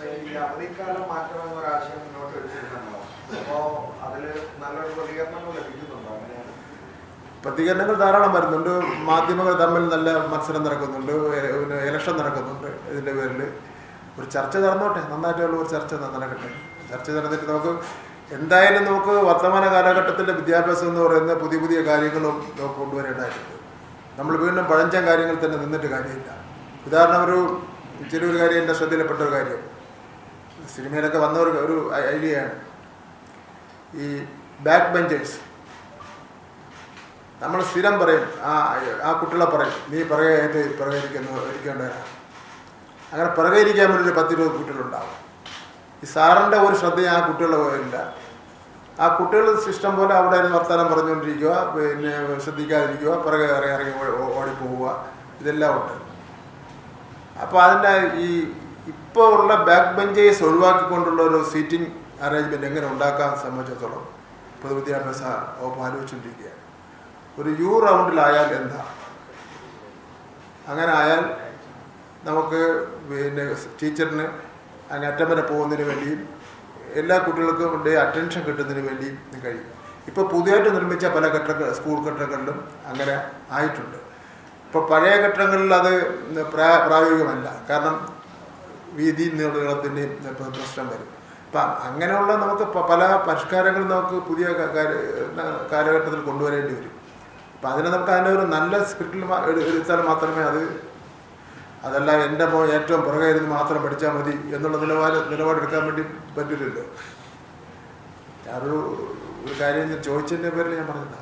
ഈ അവധിക്കാലം മാറ്റമെന്ന ഒരാശയം മുന്നോട്ട് വെച്ചിരുന്നല്ലോ. അപ്പോൾ അതിൽ നല്ലൊരു പ്രതികരണങ്ങൾ ലഭിക്കുന്നുണ്ടോ? അങ്ങനെയാണ്. പ്രതികരണങ്ങൾ ധാരാളം വരുന്നുണ്ട്. മാധ്യമങ്ങൾ തമ്മിൽ നല്ല മത്സരം നടക്കുന്നുണ്ട്, ഇലക്ഷൻ നടക്കുന്നുണ്ട്. ഇതിൻ്റെ പേരിൽ ഒരു ചർച്ച നടന്നോട്ടെ, നന്നായിട്ടുള്ള ഒരു ചർച്ച നടക്കട്ടെ. ചർച്ച നടന്നിട്ട് നമുക്ക് എന്തായാലും നമുക്ക് വർത്തമാന കാലഘട്ടത്തിൻ്റെ വിദ്യാഭ്യാസം എന്ന് പറയുന്ന പുതിയ പുതിയ കാര്യങ്ങളും നമുക്ക് കൊണ്ടുവരേണ്ടതായിട്ടുണ്ട്. നമ്മൾ വീണ്ടും പഴഞ്ചൻ കാര്യങ്ങൾ തന്നെ നിന്നിട്ട് കാര്യമില്ല. ഉദാഹരണം ചെറിയൊരു കാര്യം എൻ്റെ ശ്രദ്ധയിൽപ്പെട്ട ഒരു കാര്യം, സിനിമയിലൊക്കെ വന്ന ഒരു ഐഡിയയാണ് ഈ ബാക്ക് ബെഞ്ചേഴ്സ്. നമ്മൾ സ്ഥിരം പറയും, ആ കുട്ടികളെ പറയും, നീ പിറകെയായിട്ട് ഇരിക്കേണ്ടവരാണ്. അങ്ങനെ പിറകെയിരിക്കാൻ വേണ്ടി 10-20 കുട്ടികളുണ്ടാവും. ഈ സാറിൻ്റെ ഒരു ശ്രദ്ധയും ആ കുട്ടികളുടെ പോയില്ല. ആ കുട്ടികൾ ഇഷ്ടം പോലെ അവിടെ വർത്തമാനം പറഞ്ഞുകൊണ്ടിരിക്കുക, പിന്നെ ശ്രദ്ധിക്കാതിരിക്കുക, പിറകെ ഇറങ്ങി ഓടിപ്പോവുക, ഇതെല്ലാം ഉണ്ട്. അപ്പോൾ അതിൻ്റെ ഇപ്പോൾ ഉള്ള ബാക്ക് ബെഞ്ചേഴ്സ് ഒഴിവാക്കിക്കൊണ്ടുള്ള ഒരു സീറ്റിംഗ് അറേഞ്ച്മെൻറ്റ് എങ്ങനെ ഉണ്ടാക്കാൻ സംബന്ധിച്ചിടത്തോളം പൊതുവിദ്യാഭ്യാസ വകുപ്പ് ആലോചിച്ചുകൊണ്ടിരിക്കുകയാണ്. ഒരു യു റൗണ്ടിലായാൽ എന്താ? അങ്ങനെ ആയാൽ നമുക്ക് പിന്നെ ടീച്ചറിന് അങ്ങനെ അറ്റം വരെ പോകുന്നതിന് വേണ്ടിയും എല്ലാ കുട്ടികൾക്കും അറ്റൻഷൻ കിട്ടുന്നതിന് വേണ്ടിയും കഴിയും. ഇപ്പോൾ പുതിയതായിട്ട് നിർമ്മിച്ച പല സ്കൂൾ കെട്ടിടങ്ങളിലും അങ്ങനെ ആയിട്ടുണ്ട്. ഇപ്പോൾ പഴയ കെട്ടിടങ്ങളിൽ അത് പ്രായോഗികമല്ല, കാരണം വീതി നീളത്തിൻ്റെയും പ്രശ്നം വരും. അപ്പം അങ്ങനെയുള്ള നമുക്ക് പല പരിഷ്കാരങ്ങളും നമുക്ക് പുതിയ കാലഘട്ടത്തിൽ കൊണ്ടുവരേണ്ടി വരും. അപ്പം അതിനെ നമുക്ക് അതിൻ്റെ ഒരു നല്ല സ്പിരിറ്റിൽ എടുത്താൽ മാത്രമേ അതല്ല എൻ്റെ ഏറ്റവും പുറകെ ഇരുന്ന് മാത്രം പഠിച്ചാൽ മതി എന്നുള്ള നിലപാടെടുക്കാൻ വേണ്ടി പറ്റില്ലല്ലോ. ഒരു കാര്യം ചോദിച്ചതിൻ്റെ പേരിൽ ഞാൻ പറഞ്ഞില്ല.